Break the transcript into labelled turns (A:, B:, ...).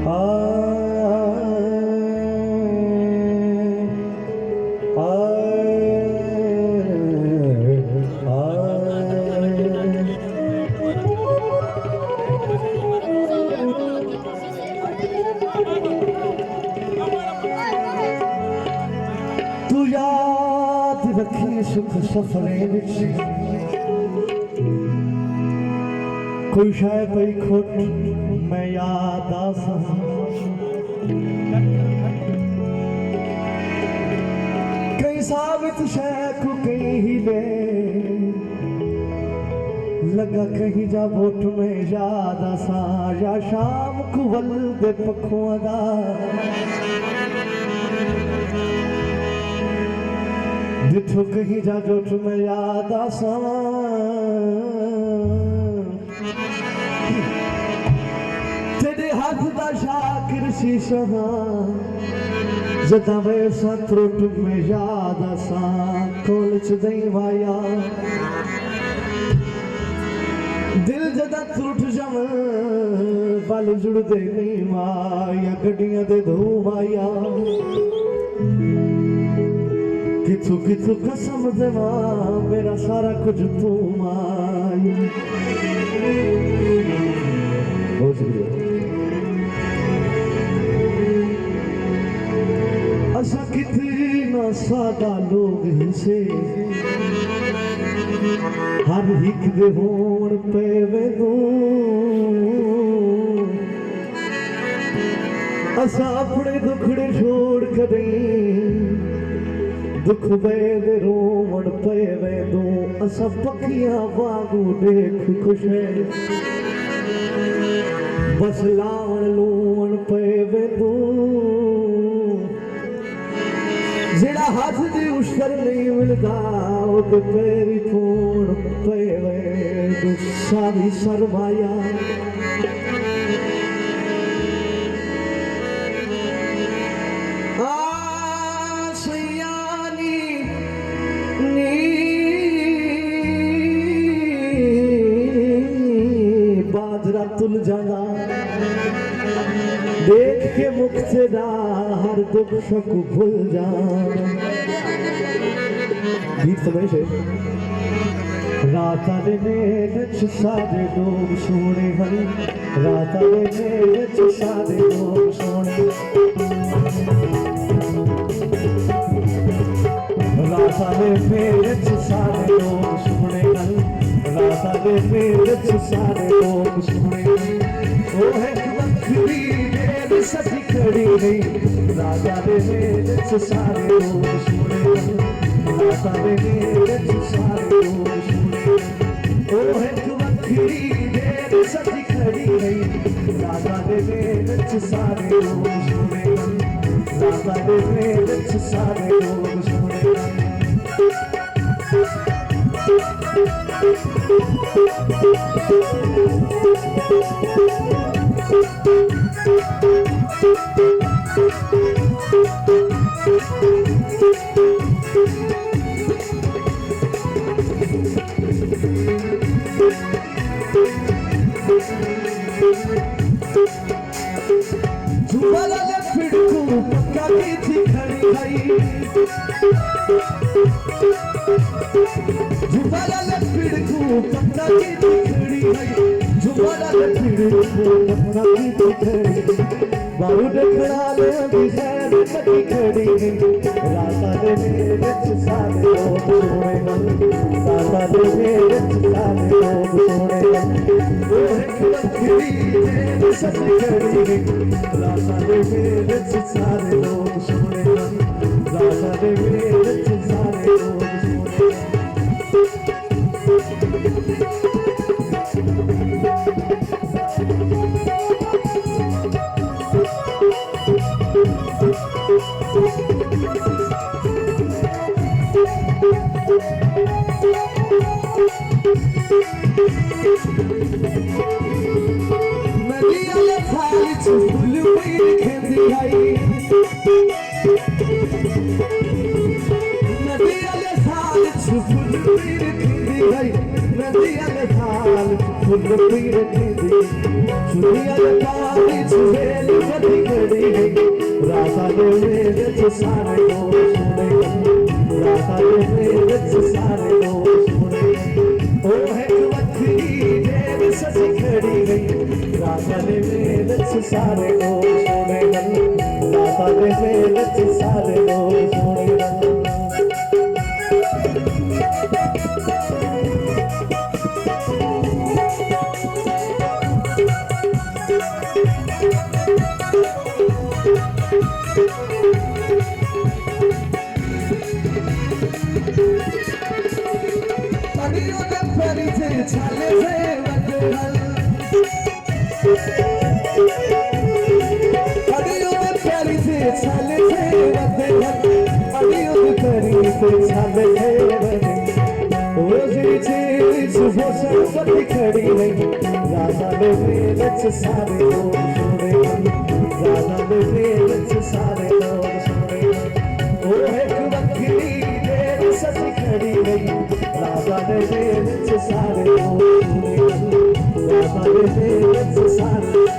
A: तू याद रखी सुख सफरे विच कोई शाय पई खोट मैं याद आसा कई साबित शय को कहीं ही ले लगा कहीं जा बोट में याद आसा या शाम को वल दे पखों दा जिथों कहीं जा जोट में याद आसा तेरे हाथ दा शाकिर शीशा जदा वैसा त्रुट में याद आसा कोल च दई वाया दिल जदा त्रुट जम बल जुड़दे नहीं माया गड्डियां दे धूम आया किथु किथु कसम देवा मेरा सारा कुछ तू माई बहुत शुक्रिया असा कितना सादा लोग ही से हर हिक दे होण पे वेदू असा अपने दुखड़े छोड़ कदे दुख वेद रोवण पे वेदू असा पखियां वांगू देख खुश है बस लावण लूवण पे वेदू जेड़ा हाथ दी उशर नहीं मिलदा ओदे पैरी फोन पे वेदू सारी सरमाया तुल जाना देख के मुख से हर दुख शक भूल जाना गीत समझ है रात ने नच सारे लोग सोने हरी रात ने नच सारे लोग सोने रात ने नच सारे लोग सोने हरी रात ने नच सारे लोग सोने ओ है बखरी देर सजी खड़ी नहीं राजा ने नच सारे लोग सोने राजा ने नच सारे लोग सोने ओ है बखरी देर सजी खड़ी नहीं राजा ने नच सारे लोग सोने राजा ने नच सारे लोग सोने जुबाला ले पिड़कू पक्का की थी खड़ी भाई जुबाला ले पिड़कू पक्का की थी खड़ी भाई जुबाला ले पिड़कू पक्का की थी खड़ी बारू देखड़ा ले बिजैन मटी खड़ी राता दे मेरे सारे लोग सोने राता दे मेरे सारे लोग सोने वो है बखरी देर सजी खड़ी राता दे मेरे सारे लोग सोने राता दे मेरे सारे लोग सोने दुनिया के पानी छुएली कदी खड़ी गई राधा ने मेरे सारे लोग सुने राधा ने मेरे सारे लोग सुने ओ है वक्री देव सजी खड़ी गई राधा ने मेरे सारे लोग सुने राधा ने मेरे सारे लोग सुने छाले से वदहल अडियो में प्यारी से छाले से वदहल अडियो में प्यारी से छाले से वदहल वो जीचे सुबह सरस्वती खड़ी नहीं राधा ने मेरे सारे लोग सुने राधा ने मेरे सारे लोग सुने वो एक वक्री देव सजी खड़ी नहीं राधा ने मेरे सारे लोग सुने राधा ने मेरे सारे